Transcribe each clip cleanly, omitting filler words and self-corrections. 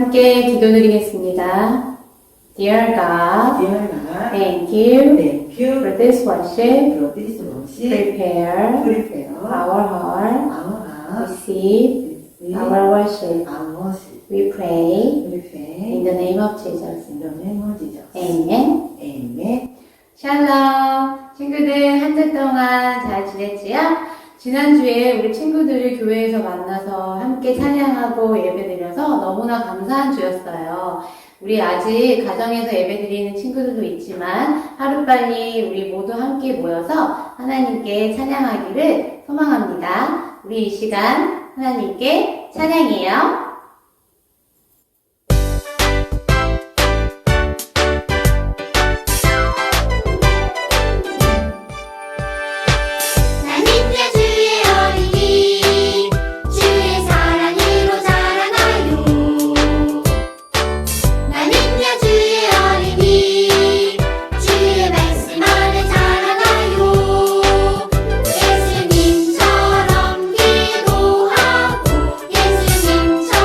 함께 기도드리겠습니다. Dear God, Dear God, thank you thank you for this worship. for this worship. Prepare Prepare our heart, our heart. receive Receive our worship. our worship. We pray We in pray the name of Jesus. in the name of Jesus. Amen. Amen. 샬롬. 친구들 한 주 동안 잘 지냈지요? 지난주에 우리 친구들이 교회에서 만나서 함께 찬양하고 예배드려서 너무나 감사한 주였어요. 우리 아직 가정에서 예배드리는 친구들도 있지만 하루빨리 우리 모두 함께 모여서 하나님께 찬양하기를 소망합니다. 우리 이 시간 하나님께 찬양해요. 예수님처럼 기도하고 예수님처럼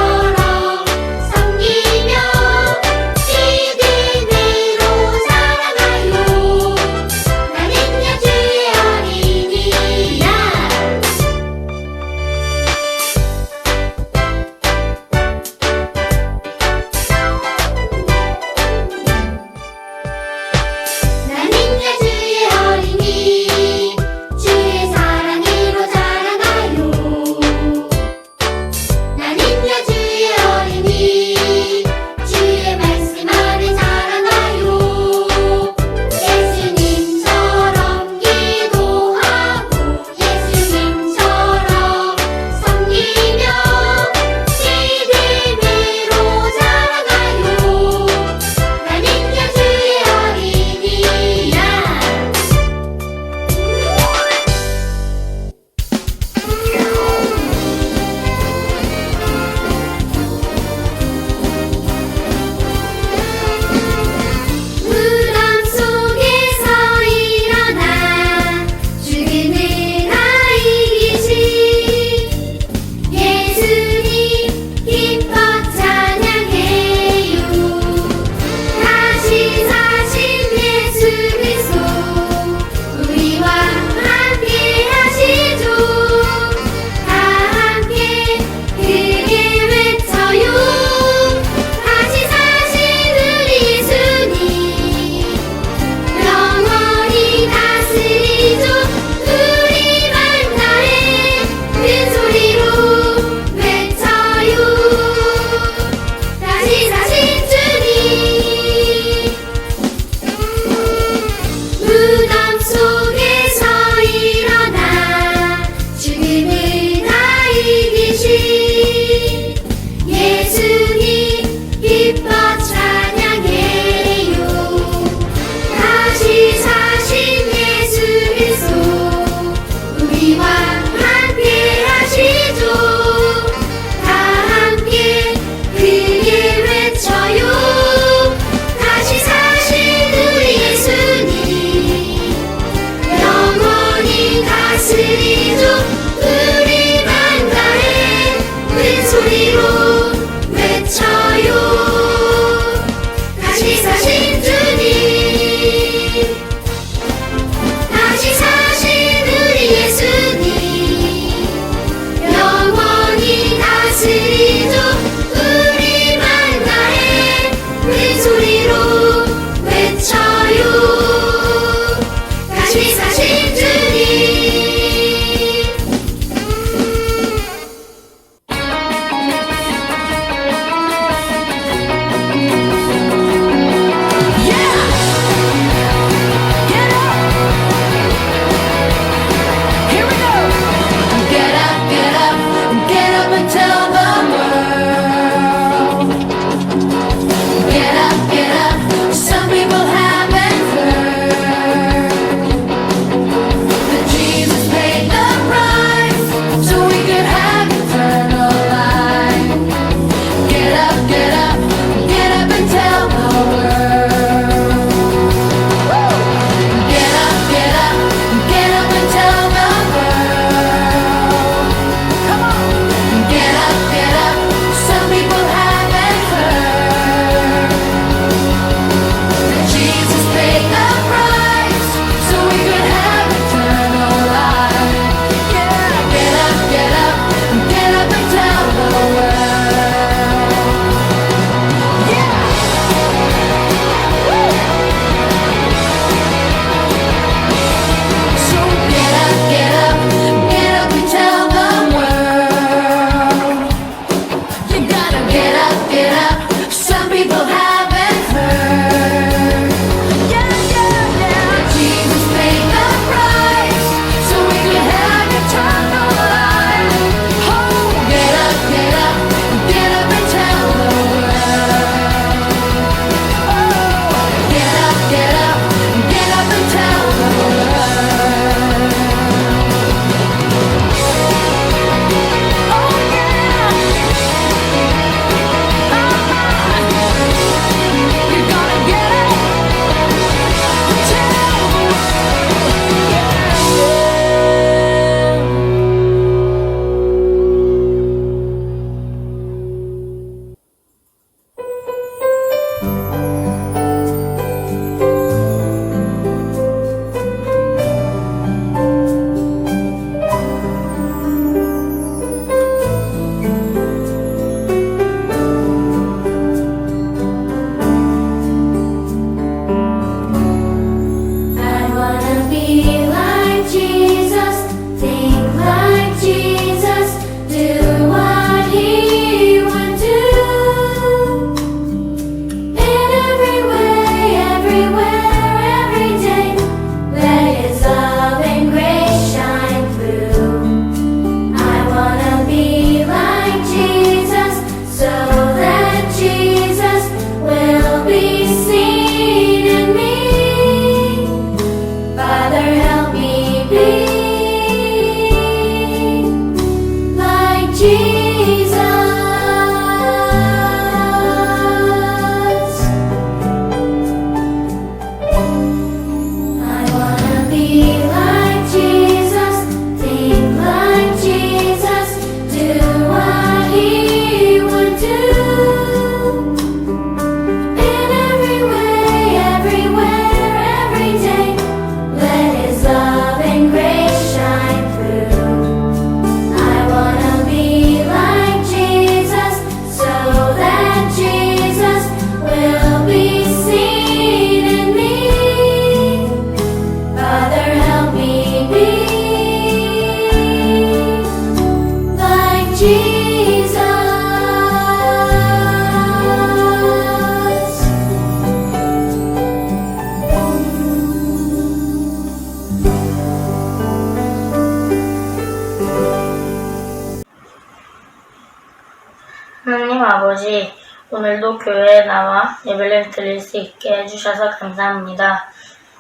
아버지, 오늘도 교회에 나와 예배를 드릴 수 있게 해주셔서 감사합니다.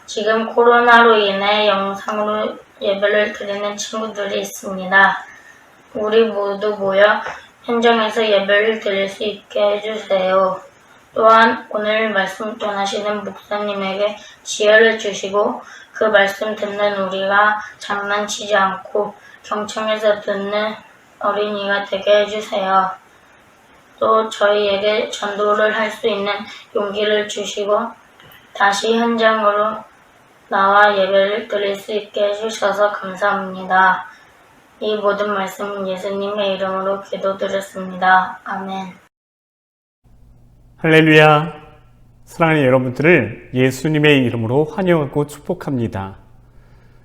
지금 코로나로 인해 영상으로 예배를 드리는 친구들이 있습니다. 우리 모두 모여 현장에서 예배를 드릴 수 있게 해주세요. 또한 오늘 말씀 전하시는 목사님에게 지혜를 주시고 그 말씀 듣는 우리가 장난치지 않고 경청해서 듣는 어린이가 되게 해주세요. 또 저희에게 전도를 할 수 있는 용기를 주시고 다시 현장으로 나와 예배를 드릴 수 있게 해주셔서 감사합니다. 이 모든 말씀은 예수님의 이름으로 기도드렸습니다. 아멘. 할렐루야! 사랑하는 여러분들을 예수님의 이름으로 환영하고 축복합니다.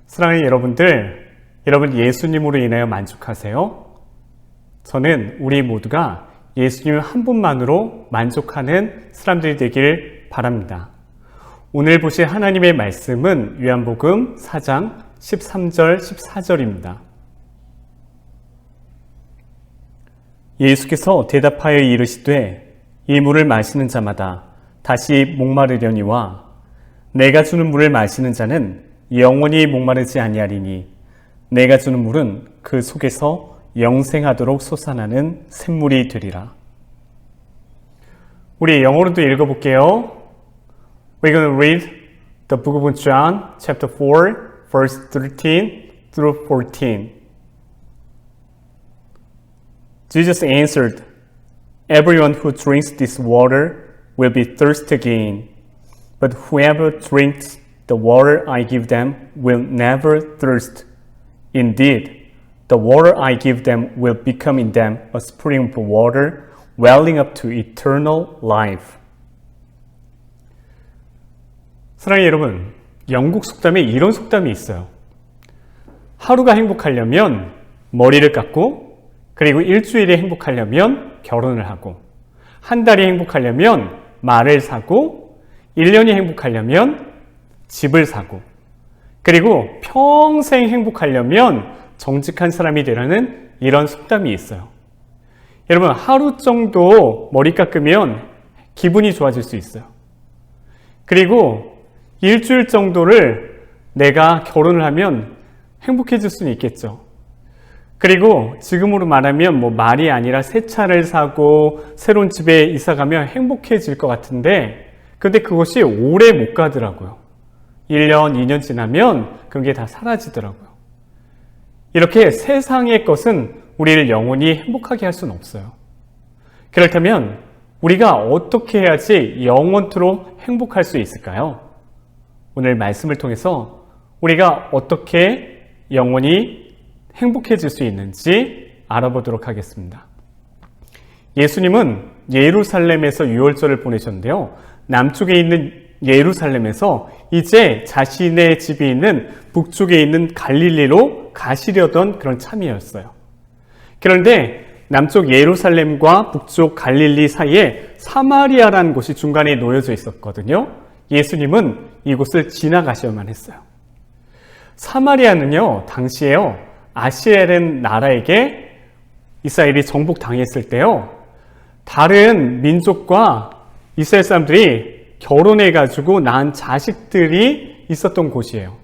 사랑하는 여러분들, 여러분 예수님으로 인하여 만족하세요? 저는 우리 모두가 예수님 한 분만으로 만족하는 사람들이 되길 바랍니다. 오늘 보실 하나님의 말씀은 요한복음 4장 13절 14절입니다. 예수께서 대답하여 이르시되 이 물을 마시는 자마다 다시 목마르려니와 내가 주는 물을 마시는 자는 영원히 목마르지 아니하리니 내가 주는 물은 그 속에서 영생하도록 솟아나는 샘물이 되리라. 우리 영어로도 읽어볼게요. We're going to read the book of John, chapter 4, verse 13 through 14. Jesus answered, "Everyone who drinks this water will be thirsty again, but whoever drinks the water I give them will never thirst. Indeed, the water I give them will become in them a spring of water welling up to eternal life." 사랑하는 여러분, 영국 속담에 이런 속담이 있어요. 하루가 행복하려면 머리를 깎고, 그리고 일주일이 행복하려면 결혼을 하고, 한 달이 행복하려면 말을 사고, 1년이 행복하려면 집을 사고, 그리고 평생 행복하려면 정직한 사람이 되라는 이런 속담이 있어요. 여러분, 하루 정도 머리 깎으면 기분이 좋아질 수 있어요. 그리고 일주일 정도를 내가 결혼을 하면 행복해질 수는 있겠죠. 그리고 지금으로 말하면 말이 아니라 새 차를 사고 새로운 집에 이사 가면 행복해질 것 같은데, 근데 그것이 오래 못 가더라고요. 1년, 2년 지나면 그게 다 사라지더라고요. 이렇게 세상의 것은 우리를 영원히 행복하게 할 수는 없어요. 그렇다면 우리가 어떻게 해야지 영원토록 행복할 수 있을까요? 오늘 말씀을 통해서 우리가 어떻게 영원히 행복해질 수 있는지 알아보도록 하겠습니다. 예수님은 예루살렘에서 유월절을 보내셨는데요. 남쪽에 있는 예루살렘에서 이제 자신의 집이 있는 북쪽에 있는 갈릴리로 가시려던 그런 참이었어요. 그런데 남쪽 예루살렘과 북쪽 갈릴리 사이에 사마리아라는 곳이 중간에 놓여져 있었거든요. 예수님은 이곳을 지나가셔야만 했어요. 사마리아는요, 당시에요, 아시엘은 나라에게 이스라엘이 정복당했을 때요, 다른 민족과 이스라엘 사람들이 결혼해가지고 낳은 자식들이 있었던 곳이에요.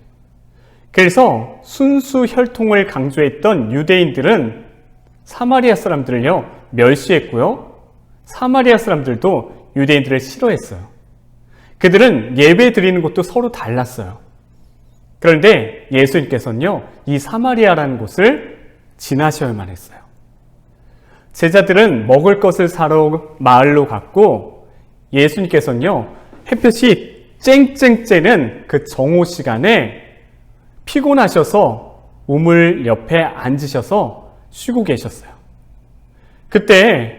그래서 순수 혈통을 강조했던 유대인들은 사마리아 사람들을요, 멸시했고요, 사마리아 사람들도 유대인들을 싫어했어요. 그들은 예배 드리는 곳도 서로 달랐어요. 그런데 예수님께서는요, 이 사마리아라는 곳을 지나셔야만 했어요. 제자들은 먹을 것을 사러 마을로 갔고, 예수님께서는요, 햇볕이 쨍쨍 쬐는 그 정오 시간에 피곤하셔서 우물 옆에 앉으셔서 쉬고 계셨어요. 그때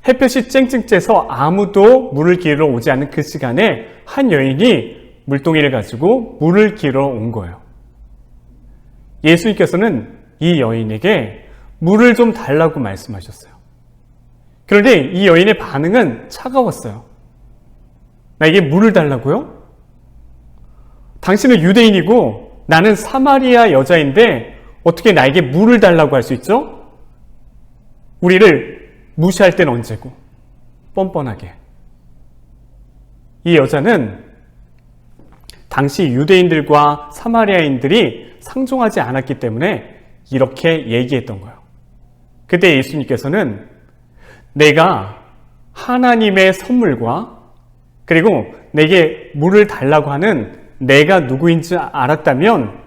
햇볕이 쨍쨍 쬐서 아무도 물을 기르러 오지 않는 그 시간에 한 여인이 물동이를 가지고 물을 기르러 온 거예요. 예수님께서는 이 여인에게 물을 좀 달라고 말씀하셨어요. 그런데 이 여인의 반응은 차가웠어요. 나에게 물을 달라고요? 당신은 유대인이고 나는 사마리아 여자인데 어떻게 나에게 물을 달라고 할 수 있죠? 우리를 무시할 때는 언제고, 뻔뻔하게. 이 여자는 당시 유대인들과 사마리아인들이 상종하지 않았기 때문에 이렇게 얘기했던 거예요. 그때 예수님께서는 내가 하나님의 선물과 그리고 내게 물을 달라고 하는 내가 누구인지 알았다면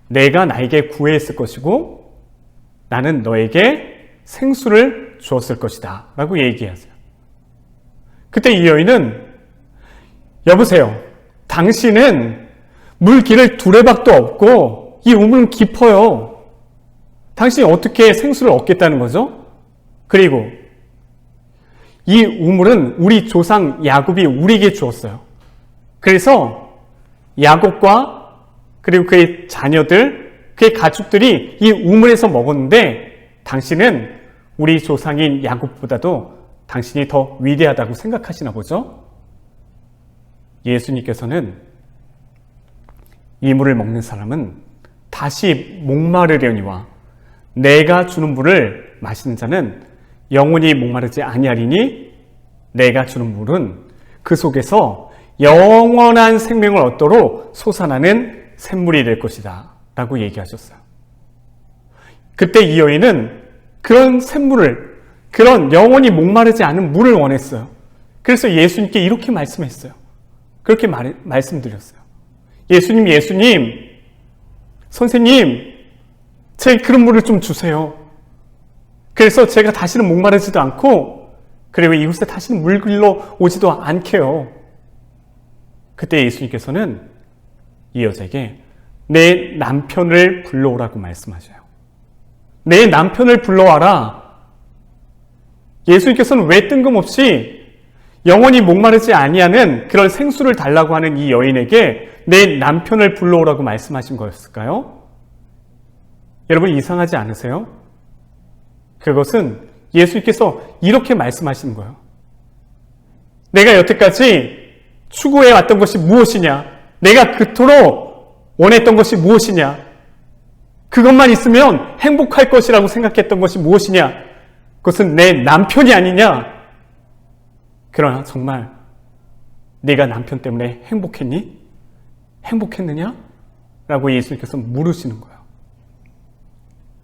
내가 나에게 구애했을 것이고 나는 너에게 생수를 주었을 것이다 라고 얘기하세요. 그때 이 여인은 여보세요. 당신은 물길을 두레박도 없고 이 우물은 깊어요. 당신이 어떻게 생수를 얻겠다는 거죠? 그리고 이 우물은 우리 조상 야곱이 우리에게 주었어요. 그래서 야곱과 그리고 그의 자녀들, 그의 가축들이 이 우물에서 먹었는데 당신은 우리 조상인 야곱보다도 당신이 더 위대하다고 생각하시나 보죠? 예수님께서는 이 물을 먹는 사람은 다시 목마르려니와 내가 주는 물을 마시는 자는 영원히 목마르지 아니하리니 내가 주는 물은 그 속에서 영원한 생명을 얻도록 솟아나는 샘물이 될 것이다 라고 얘기하셨어요. 그때 이 여인은 그런 샘물을, 그런 영원히 목마르지 않은 물을 원했어요. 그래서 예수님께 이렇게 말씀했어요. 그렇게 말씀드렸어요. 예수님, 선생님, 제 그런 물을 좀 주세요. 그래서 제가 다시는 목마르지도 않고 그리고 이곳에 다시는 물 길러 오지도 않게요. 그때 예수님께서는 이 여자에게 내 남편을 불러오라고 말씀하셔요. 내 남편을 불러와라. 예수님께서는 왜 뜬금없이 영원히 목마르지 아니하는 그런 생수를 달라고 하는 이 여인에게 내 남편을 불러오라고 말씀하신 거였을까요? 여러분 이상하지 않으세요? 그것은 예수님께서 이렇게 말씀하시는 거예요. 내가 여태까지 추구해왔던 것이 무엇이냐? 내가 그토록 원했던 것이 무엇이냐? 그것만 있으면 행복할 것이라고 생각했던 것이 무엇이냐? 그것은 내 남편이 아니냐? 그러나 정말 네가 남편 때문에 행복했니? 행복했느냐? 라고 예수님께서 물으시는 거예요.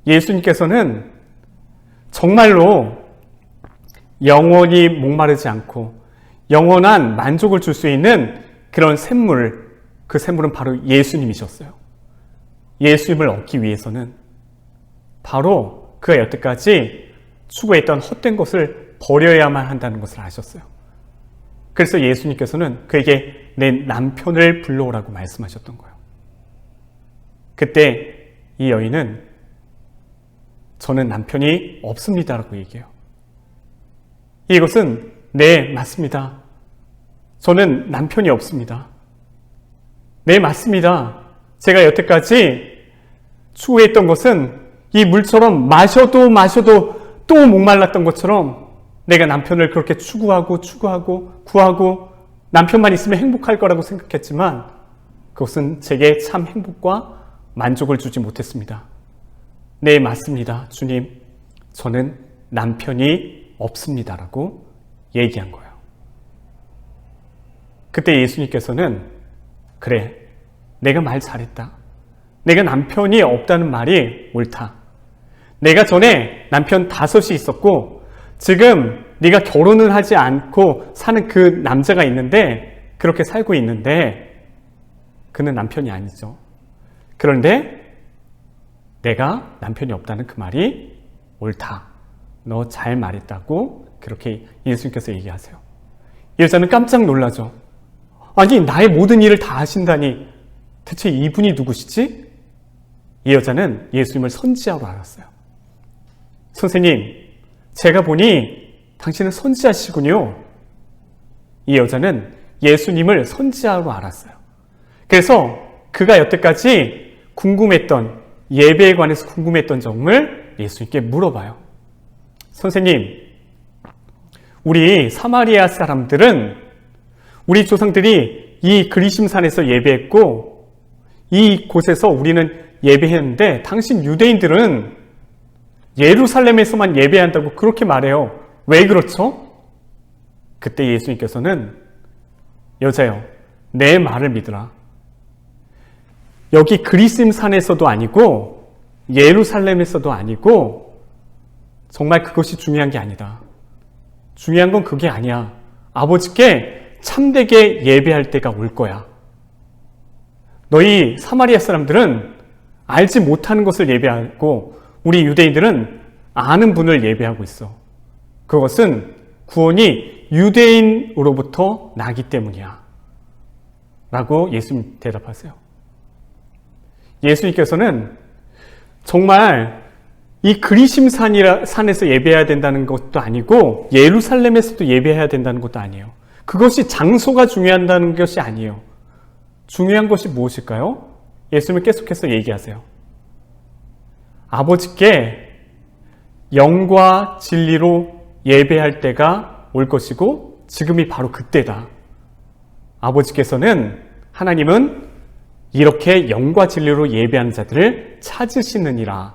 예수님께서는 정말로 영원히 목마르지 않고 영원한 만족을 줄 수 있는 그런 샘물, 그 샘물은 바로 예수님이셨어요. 예수님을 얻기 위해서는 바로 그가 여태까지 추구했던 헛된 것을 버려야만 한다는 것을 아셨어요. 그래서 예수님께서는 그에게 내 남편을 불러오라고 말씀하셨던 거예요. 그때 이 여인은 저는 남편이 없습니다라고 얘기해요. 이것은 네, 맞습니다. 저는 남편이 없습니다. 네, 맞습니다. 제가 여태까지 추구했던 것은 이 물처럼 마셔도 또 목말랐던 것처럼 내가 남편을 그렇게 추구하고 구하고 남편만 있으면 행복할 거라고 생각했지만 그것은 제게 참 행복과 만족을 주지 못했습니다. 네, 맞습니다. 주님, 저는 남편이 없습니다라고 얘기한 거예요. 그때 예수님께서는 그래, 내가 말 잘했다. 내가 남편이 없다는 말이 옳다. 내가 전에 남편 5이 있었고 지금 네가 결혼을 하지 않고 사는 그 남자가 있는데 그렇게 살고 있는데 그는 남편이 아니죠. 그런데 내가 남편이 없다는 그 말이 옳다. 너 잘 말했다고 그렇게 예수님께서 얘기하세요. 이 여자는 깜짝 놀라죠. 아니, 나의 모든 일을 다 하신다니 대체 이분이 누구시지? 이 여자는 예수님을 선지자로 알았어요. 선생님, 제가 보니 당신은 선지자시군요. 이 여자는 예수님을 선지자로 알았어요. 그래서 그가 여태까지 궁금했던, 예배에 관해서 궁금했던 점을 예수님께 물어봐요. 선생님, 우리 사마리아 사람들은 우리 조상들이 이 그리심산에서 예배했고 이 곳에서 우리는 예배했는데 당신 유대인들은 예루살렘에서만 예배한다고 그렇게 말해요. 왜 그렇죠? 그때 예수님께서는 여자여, 내 말을 믿으라. 여기 그리심산에서도 아니고 예루살렘에서도 아니고 정말 그것이 중요한 게 아니다. 중요한 건 그게 아니야. 아버지께 참되게 예배할 때가 올 거야. 너희 사마리아 사람들은 알지 못하는 것을 예배하고 우리 유대인들은 아는 분을 예배하고 있어. 그것은 구원이 유대인으로부터 나기 때문이야. 라고 예수님 대답하세요. 예수님께서는 정말 이 그리심산에서 예배해야 된다는 것도 아니고 예루살렘에서도 예배해야 된다는 것도 아니에요. 그것이 장소가 중요하다는 것이 아니에요. 중요한 것이 무엇일까요? 예수님은 계속해서 얘기하세요. 아버지께 영과 진리로 예배할 때가 올 것이고 지금이 바로 그때다. 아버지께서는 하나님은 이렇게 영과 진리로 예배하는 자들을 찾으시느니라.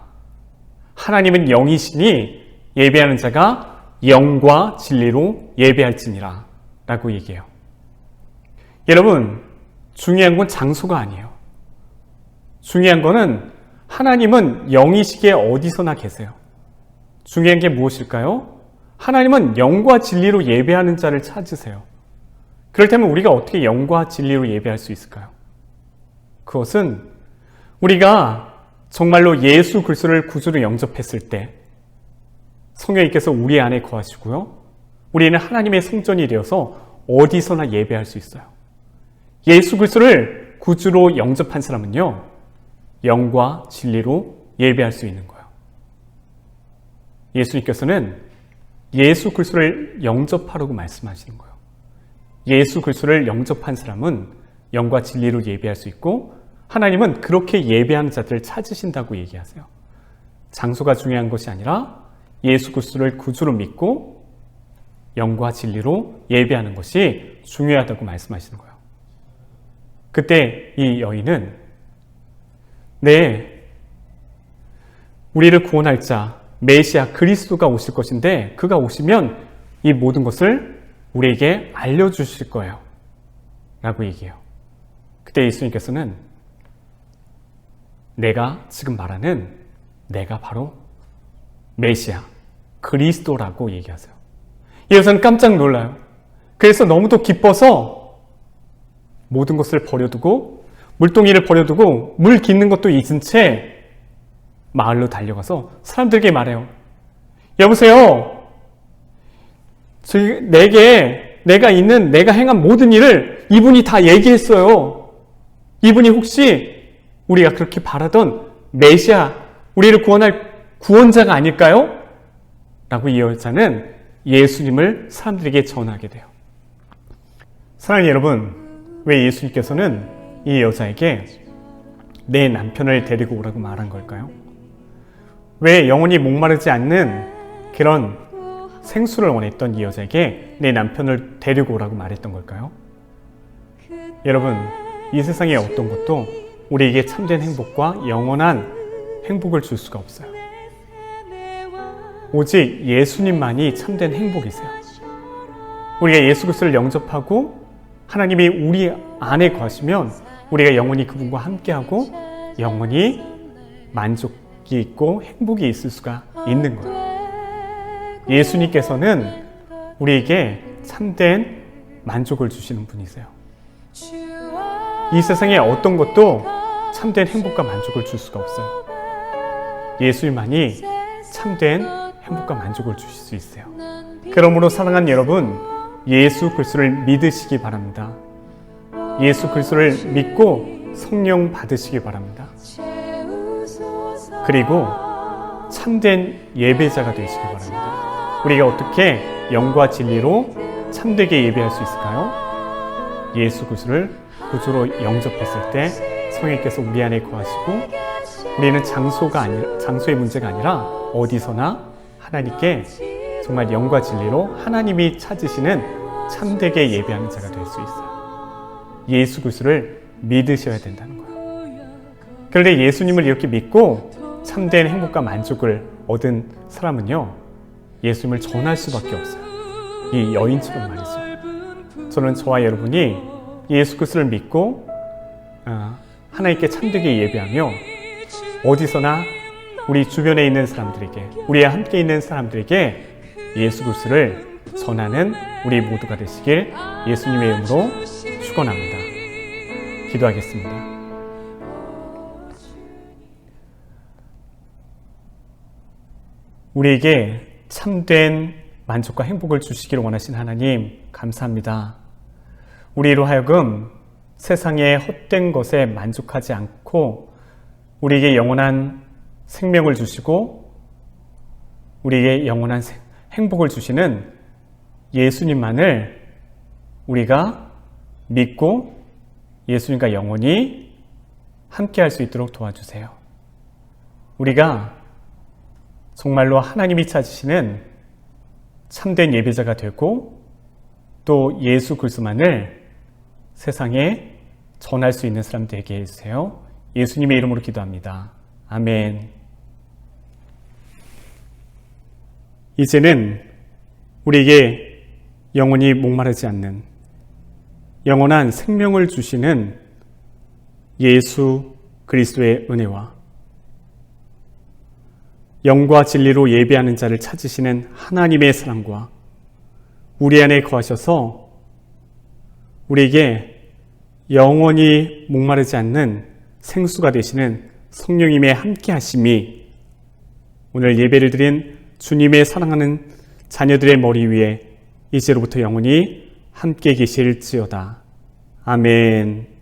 하나님은 영이시니 예배하는 자가 영과 진리로 예배할지니라 라고 얘기해요. 여러분, 중요한 건 장소가 아니에요. 중요한 거는 하나님은 영이시기에 어디서나 계세요. 중요한 게 무엇일까요? 하나님은 영과 진리로 예배하는 자를 찾으세요. 그렇다면 우리가 어떻게 영과 진리로 예배할 수 있을까요? 그것은 우리가 정말로 예수 그리스도를 구주로 영접했을 때 성령님께서 우리 안에 거하시고요. 우리는 하나님의 성전이 되어서 어디서나 예배할 수 있어요. 예수 그리스도를 구주로 영접한 사람은요, 영과 진리로 예배할 수 있는 거예요. 예수님께서는 예수 그리스도를 영접하라고 말씀하시는 거예요. 예수 그리스도를 영접한 사람은 영과 진리로 예배할 수 있고 하나님은 그렇게 예배하는 자들을 찾으신다고 얘기하세요. 장소가 중요한 것이 아니라 예수 그리스도를 구주로 믿고 영과 진리로 예배하는 것이 중요하다고 말씀하시는 거예요. 그때 이 여인은 우리를 구원할 자 메시아 그리스도가 오실 것인데 그가 오시면 이 모든 것을 우리에게 알려주실 거예요 라고 얘기해요. 그때 예수님께서는 내가 지금 말하는 내가 바로 메시아 그리스도라고 얘기하세요. 이 여자는 깜짝 놀라요. 그래서 너무도 기뻐서 모든 것을 버려두고 물동이를 버려두고 물 깃는 것도 잊은 채 마을로 달려가서 사람들에게 말해요. 여보세요. 내가 행한 모든 일을 이분이 다 얘기했어요. 이분이 혹시 우리가 그렇게 바라던 메시아, 우리를 구원할 구원자가 아닐까요? 라고 이 여자는 예수님을 사람들에게 전하게 돼요. 사랑하는 여러분, 왜 예수님께서는 이 여자에게 내 남편을 데리고 오라고 말한 걸까요? 왜 영원히 목마르지 않는 그런 생수를 원했던 이 여자에게 내 남편을 데리고 오라고 말했던 걸까요? 여러분, 이 세상의 어떤 것도 우리에게 참된 행복과 영원한 행복을 줄 수가 없어요. 오직 예수님만이 참된 행복이세요. 우리가 예수 그리스도를 영접하고 하나님이 우리 안에 거하시면 우리가 영원히 그분과 함께하고 영원히 만족이 있고 행복이 있을 수가 있는 거예요. 예수님께서는 우리에게 참된 만족을 주시는 분이세요. 이 세상의 어떤 것도 참된 행복과 만족을 줄 수가 없어요. 예수님만이 참된 행복과 만족을 주실 수 있어요. 그러므로 사랑하는 여러분, 예수 그리스도를 믿으시기 바랍니다. 예수 그리스도를 믿고 성령 받으시기 바랍니다. 그리고 참된 예배자가 되시기 바랍니다. 우리가 어떻게 영과 진리로 참되게 예배할 수 있을까요? 예수 그리스도를 구주로 영접했을 때 성령께서 우리 안에 거하시고 우리는 장소의 문제가 아니라 어디서나 하나님께 정말 영과 진리로 하나님이 찾으시는 참되게 예배하는 자가 될 수 있어요. 예수 그리스도를 믿으셔야 된다는 거예요. 그런데 예수님을 이렇게 믿고 참된 행복과 만족을 얻은 사람은요, 예수님을 전할 수밖에 없어요. 이 여인처럼 말이죠. 저는 저와 여러분이 예수 그리스도를 믿고 하나님께 참되게 예배하며 어디서나 우리 주변에 있는 사람들에게, 우리와 함께 있는 사람들에게 예수 그리스도를 전하는 우리 모두가 되시길 예수님의 이름으로 축원합니다. 기도하겠습니다. 우리에게 참된 만족과 행복을 주시기를 원하신 하나님, 감사합니다. 우리로 하여금 세상의 헛된 것에 만족하지 않고 우리에게 영원한 생명을 주시고 우리에게 영원한 행복을 주시는 예수님만을 우리가 믿고 예수님과 영원히 함께 할 수 있도록 도와주세요. 우리가 정말로 하나님이 찾으시는 참된 예배자가 되고 또 예수 그리스도만을 세상에 전할 수 있는 사람 되게 해주세요. 예수님의 이름으로 기도합니다. 아멘. 이제는 우리에게 영원히 목마르지 않는 영원한 생명을 주시는 예수 그리스도의 은혜와 영과 진리로 예배하는 자를 찾으시는 하나님의 사랑과 우리 안에 거하셔서 우리에게 영원히 목마르지 않는 생수가 되시는 성령님의 함께 하심이 오늘 예배를 드린 주님의 사랑하는 자녀들의 머리 위에 이제로부터 영원히 함께 계실지어다. 아멘.